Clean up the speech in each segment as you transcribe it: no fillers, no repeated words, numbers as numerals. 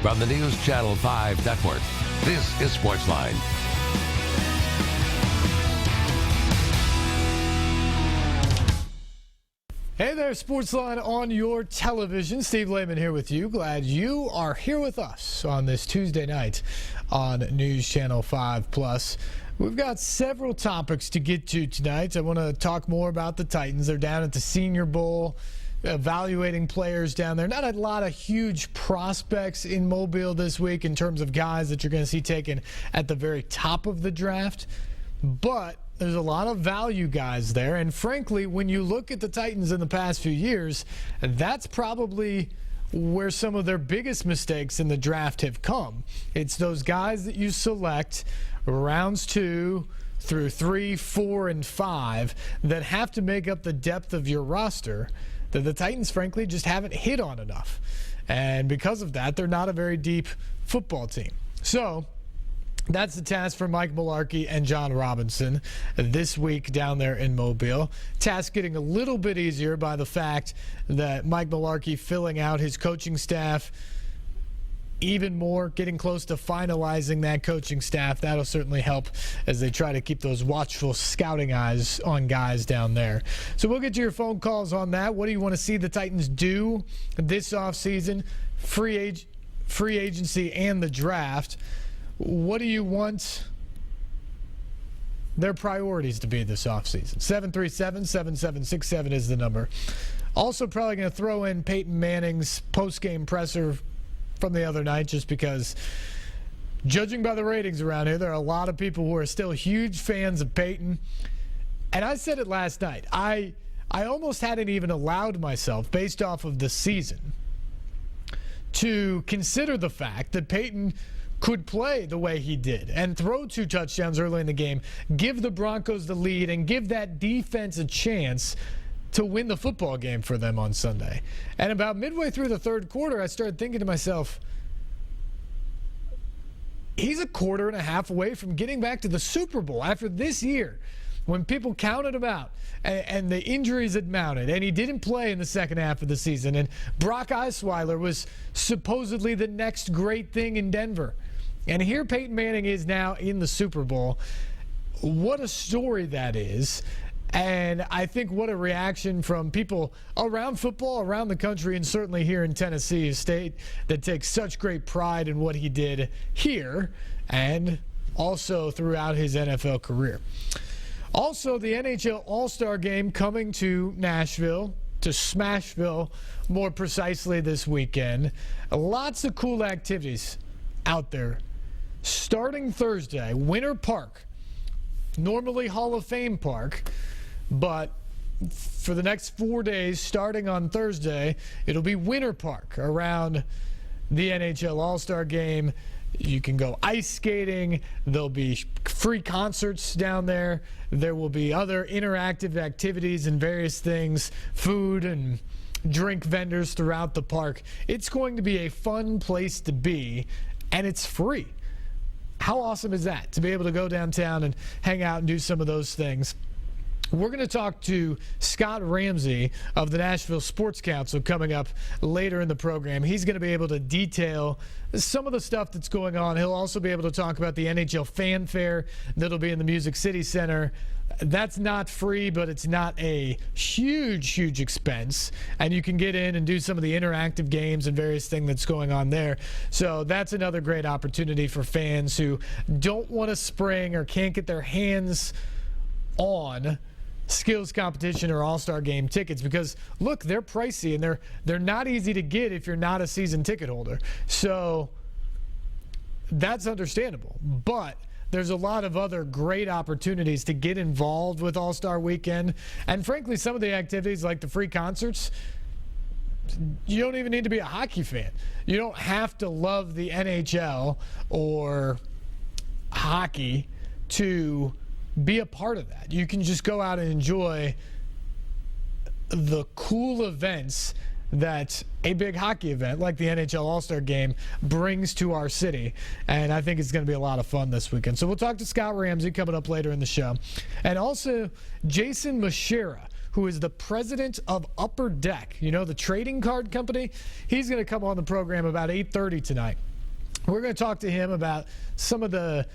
From the News Channel 5 Network, this is SportsLine. Hey there, SportsLine on your television. Steve Lehman here with you. Glad you are here with us on this Tuesday night on News Channel 5 Plus. We've got several topics to get to tonight. I want to talk more about the Titans. They're down at the Senior Bowl, evaluating players down there. Not a lot of huge prospects in Mobile this week in terms of guys that you're going to see taken at the very top of the draft, but there's a lot of value guys there. And frankly, when you look at the Titans in the past few years, that's probably where some of their biggest mistakes in the draft have come. It's those guys that you select rounds 2 through 3, 4, and 5 that have to make up the depth of your roster that the Titans, frankly, just haven't hit on enough. And because of that, they're not a very deep football team. So that's the task for Mike Mularkey and John Robinson this week down there in Mobile. Task getting a little bit easier by the fact that Mike Mularkey filling out his coaching staff even more, getting close to finalizing that coaching staff. That'll certainly help as they try to keep those watchful scouting eyes on guys down there. So we'll get to your phone calls on that. What do you want to see the Titans do this offseason? Free agency and the draft. What do you want their priorities to be this offseason? 737-7767 is the number. Also probably going to throw in Peyton Manning's post-game presser from the other night, just because, judging by the ratings around here, there are a lot of people who are still huge fans of Peyton. And I said it last night. I almost hadn't even allowed myself, based off of the season, to consider the fact that Peyton could play the way he did and throw 2 touchdowns early in the game, give the Broncos the lead, and give that defense a chance to win the football game for them on Sunday. And about midway through the third quarter, I started thinking to myself, he's a quarter and a half away from getting back to the Super Bowl after this year, when people counted him out and the injuries had mounted, and he didn't play in the second half of the season, and Brock Osweiler was supposedly the next great thing in Denver. And here Peyton Manning is now in the Super Bowl. What a story that is. And I think what a reaction from people around football, around the country, and certainly here in Tennessee, a state that takes such great pride in what he did here and also throughout his NFL career. Also, the NHL All-Star Game coming to Nashville, to Smashville more precisely this weekend. Lots of cool activities out there. Starting Thursday, Winter Park, normally Hall of Fame Park, but for the next 4 days, starting on Thursday, it'll be Winter Park around the NHL All-Star Game. You can go ice skating. There'll be free concerts down there. There will be other interactive activities and various things, food and drink vendors throughout the park. It's going to be a fun place to be, and it's free. How awesome is that, to be able to go downtown and hang out and do some of those things? We're going to talk to Scott Ramsey of the Nashville Sports Council coming up later in the program. He's going to be able to detail some of the stuff that's going on. He'll also be able to talk about the NHL Fan Fair that'll be in the Music City Center. That's not free, but it's not a huge, huge expense. And you can get in and do some of the interactive games and various things that's going on there. So that's another great opportunity for fans who don't want to spring or can't get their hands on skills competition or all-star game tickets, because look, they're pricey and they're not easy to get if you're not a season ticket holder. So that's understandable, but there's a lot of other great opportunities to get involved with All-Star Weekend. And frankly, some of the activities like the free concerts, you don't even need to be a hockey fan. You don't have to love the NHL or hockey to be a part of that. You can just go out and enjoy the cool events that a big hockey event like the NHL All-Star Game brings to our city. And I think it's going to be a lot of fun this weekend. So we'll talk to Scott Ramsey coming up later in the show. And also Jason Mashera, who is the president of Upper Deck, you know, the trading card company. He's going to come on the program about 8:30 tonight. We're going to talk to him about some of the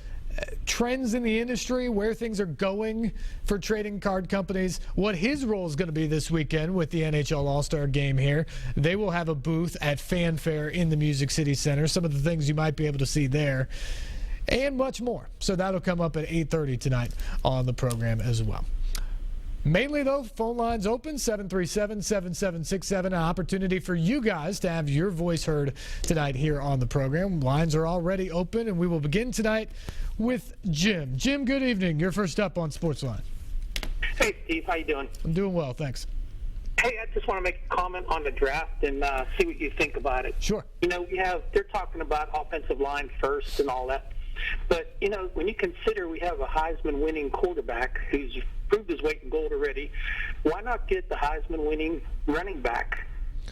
trends in the industry, where things are going for trading card companies, what his role is going to be this weekend with the NHL All-Star Game here. They will have a booth at Fanfare in the Music City Center, some of the things you might be able to see there, and much more. So that'll come up at 8:30 tonight on the program as well. Mainly, though, phone lines open, 737-7767. An opportunity for you guys to have your voice heard tonight here on the program. Lines are already open, and we will begin tonight with Jim. Jim, good evening. You're first up on SportsLine. Hey, Steve. How you doing? I'm doing well, thanks. Hey, I just want to make a comment on the draft and see what you think about it. Sure. You know, they're talking about offensive line first and all that. But, you know, when you consider we have a Heisman-winning quarterback who's proved his weight in gold already, why not get the Heisman-winning running back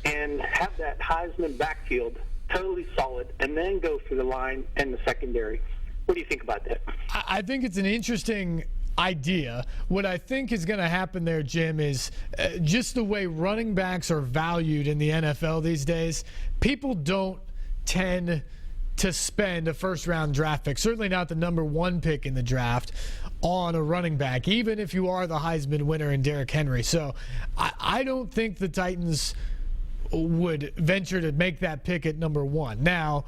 and have that Heisman backfield totally solid and then go for the line and the secondary? What do you think about that? I think it's an interesting idea. What I think is going to happen there, Jim, is just the way running backs are valued in the NFL these days. People don't tend to spend a first-round draft pick, certainly not the number one pick in the draft, on a running back, even if you are the Heisman winner in Derrick Henry. So I don't think the Titans would venture to make that pick at number one. Now,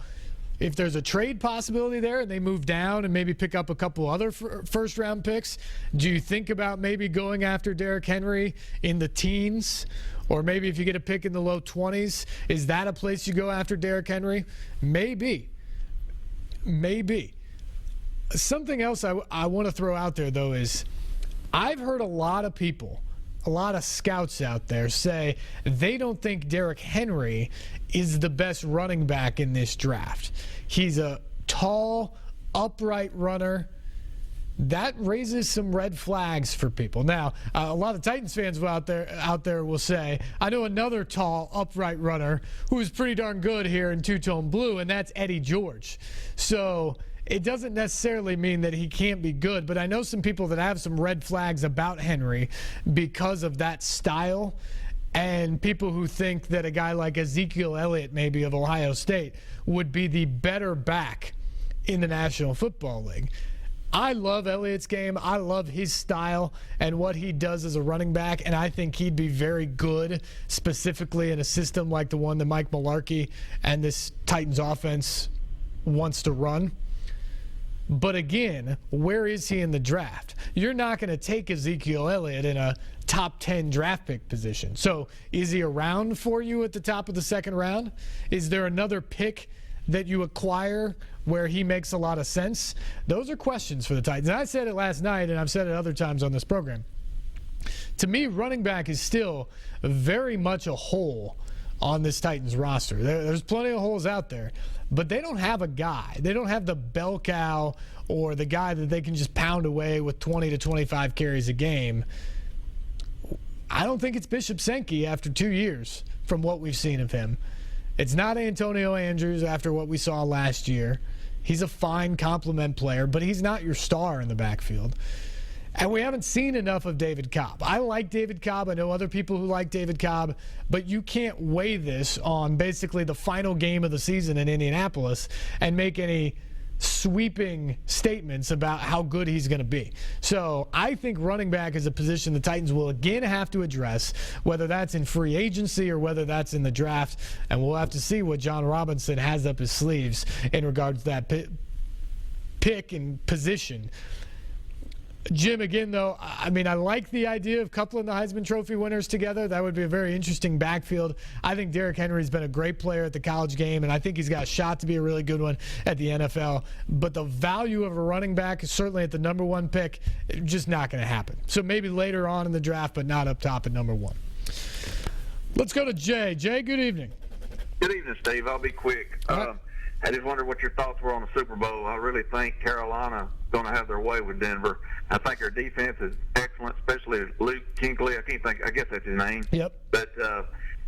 if there's a trade possibility there and they move down and maybe pick up a couple other first-round picks, do you think about maybe going after Derrick Henry in the teens? Or maybe if you get a pick in the low 20s, is that a place you go after Derrick Henry? Maybe. Something else I want to throw out there, though, is I've heard a lot of people, a lot of scouts out there say they don't think Derrick Henry is the best running back in this draft. He's a tall, upright runner. That raises some red flags for people. Now, a lot of Titans fans out there will say, I know another tall, upright runner who is pretty darn good here in two-tone blue, and that's Eddie George. So it doesn't necessarily mean that he can't be good, but I know some people that have some red flags about Henry because of that style, and people who think that a guy like Ezekiel Elliott, maybe of Ohio State, would be the better back in the National Football League. I love Elliott's game. I love his style and what he does as a running back, and I think he'd be very good specifically in a system like the one that Mike Mularkey and this Titans offense wants to run. But again, where is he in the draft? You're not going to take Ezekiel Elliott in a top 10 draft pick position. So is he around for you at the top of the second round? Is there another pick that you acquire where he makes a lot of sense? Those are questions for the Titans. And I said it last night, and I've said it other times on this program. To me, running back is still very much a hole on this Titans roster. There's plenty of holes out there, but they don't have a guy. They don't have the bell cow or the guy that they can just pound away with 20 to 25 carries a game. I don't think it's Bishop Sankey after 2 years from what we've seen of him. It's not Antonio Andrews after what we saw last year. He's a fine complement player, but he's not your star in the backfield. And we haven't seen enough of David Cobb. I like David Cobb. I know other people who like David Cobb, but you can't weigh this on basically the final game of the season in Indianapolis and make any sweeping statements about how good he's going to be. So I think running back is a position the Titans will again have to address, whether that's in free agency or whether that's in the draft, and we'll have to see what John Robinson has up his sleeves in regards to that pick and position. Jim, again, though, I mean, I like the idea of coupling the Heisman Trophy winners together. That would be a very interesting backfield. I think Derrick Henry's been a great player at the college game, and I think he's got a shot to be a really good one at the NFL. But the value of a running back is certainly at the number one pick, just not going to happen. So maybe later on in the draft, but not up top at number one. Let's go to Jay. Jay, good evening. Good evening, Steve. I'll be quick. I just wondered what your thoughts were on the Super Bowl. I really think Carolina's going to have their way with Denver. I think their defense is excellent, especially Luke Kuechly. I guess that's his name. Yep. But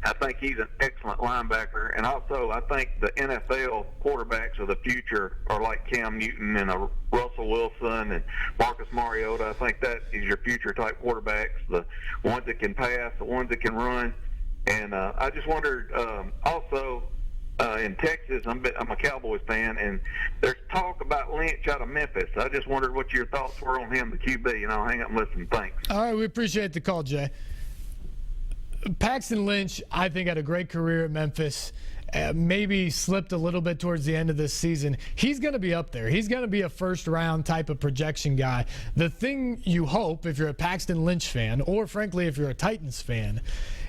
I think he's an excellent linebacker. And also, I think the NFL quarterbacks of the future are like Cam Newton and Russell Wilson and Marcus Mariota. I think that is your future type quarterbacks, the ones that can pass, the ones that can run. And I just wondered also, in Texas. I'm a Cowboys fan, and there's talk about Lynch out of Memphis. I just wondered what your thoughts were on him, the QB, and I'll hang up and listen. Thanks. All right, we appreciate the call, Jay. Paxton Lynch, I think, had a great career at Memphis. Maybe slipped a little bit towards the end of this season. He's going to be up there. He's going to be a first-round type of projection guy. The thing you hope, if you're a Paxton Lynch fan, or frankly if you're a Titans fan,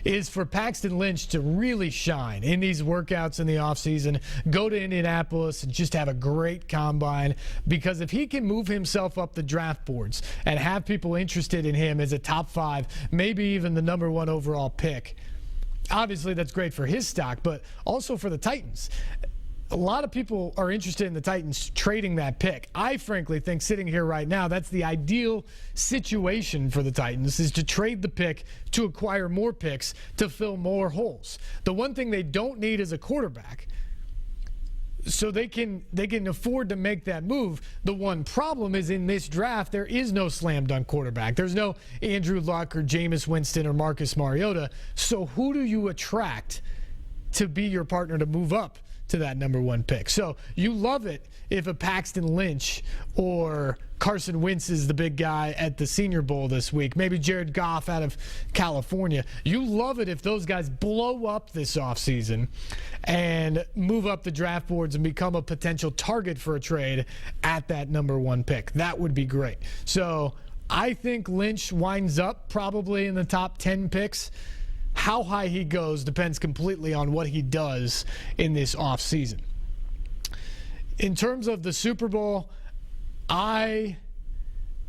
is for Paxton Lynch to really shine in these workouts in the offseason, go to Indianapolis and just have a great combine. Because if he can move himself up the draft boards and have people interested in him as a top 5, maybe even the number 1 overall pick, obviously that's great for his stock, but also for the Titans. A lot of people are interested in the Titans trading that pick. I frankly think sitting here right now, that's the ideal situation for the Titans, is to trade the pick to acquire more picks to fill more holes. The one thing they don't need is a quarterback, so they can afford to make that move. The one problem is in this draft, there is no slam dunk quarterback. There's no Andrew Luck or Jameis Winston or Marcus Mariota. So who do you attract to be your partner to move up to that number 1 pick? So you love it if a Paxton Lynch or Carson Wentz is the big guy at the Senior Bowl this week, maybe Jared Goff out of California. You love it if those guys blow up this offseason and move up the draft boards and become a potential target for a trade at that number 1 pick. That would be great. So I think Lynch winds up probably in the top 10 picks. How high he goes depends completely on what he does in this offseason. In terms of the Super Bowl, I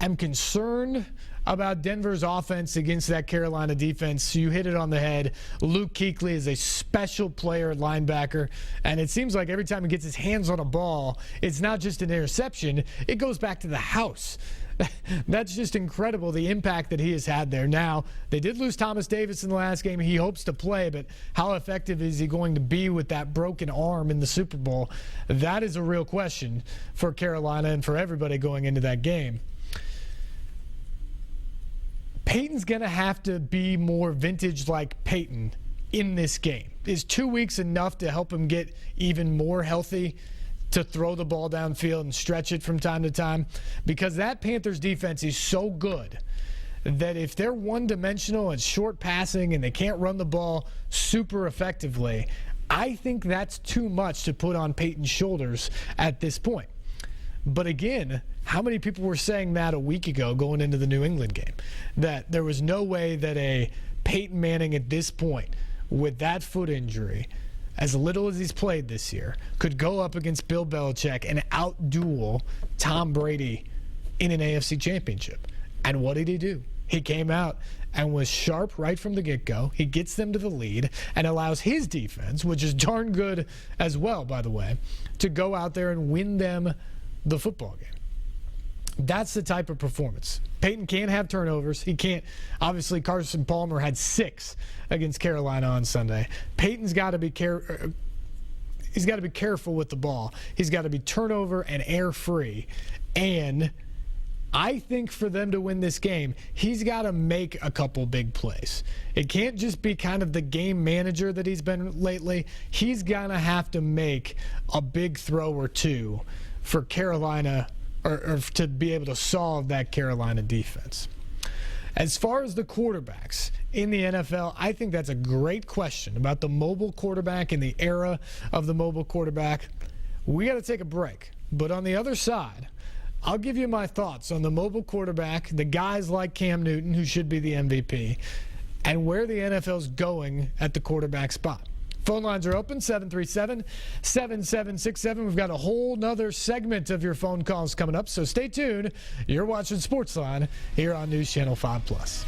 am concerned about Denver's offense against that Carolina defense. You hit it on the head. Luke Kuechly is a special player at linebacker, and it seems like every time he gets his hands on a ball, it's not just an interception, it goes back to the house. That's just incredible, the impact that he has had there. Now, they did lose Thomas Davis in the last game. He hopes to play, but how effective is he going to be with that broken arm in the Super Bowl? That is a real question for Carolina and for everybody going into that game. Peyton's going to have to be more vintage like Peyton in this game. Is 2 weeks enough to help him get even more healthy to throw the ball downfield and stretch it from time to time? Because that Panthers defense is so good that if they're one-dimensional and short passing and they can't run the ball super effectively, I think that's too much to put on Peyton's shoulders at this point. But again, how many people were saying that a week ago going into the New England game? That there was no way that a Peyton Manning at this point, with that foot injury, as little as he's played this year, could go up against Bill Belichick and outduel Tom Brady in an AFC championship. And what did he do? He came out and was sharp right from the get-go. He gets them to the lead and allows his defense, which is darn good as well, by the way, to go out there and win them the football game. That's the type of performance. Peyton can't have turnovers. He can't. Obviously, Carson Palmer had 6 against Carolina on Sunday. Peyton's got to be he's got to be careful with the ball. He's got to be turnover and air free. And I think for them to win this game, he's got to make a couple big plays. It can't just be kind of the game manager that he's been lately. He's going to have to make a big throw or two for Carolina or to be able to solve that Carolina defense. As far as the quarterbacks in the NFL, I think that's a great question about the mobile quarterback and the era of the mobile quarterback. We got to take a break. But on the other side, I'll give you my thoughts on the mobile quarterback, the guys like Cam Newton, who should be the MVP, and where the NFL's going at the quarterback spot. Phone lines are open, 737-7767. We've got a whole nother segment of your phone calls coming up, so stay tuned. You're watching SportsLine here on News Channel 5+.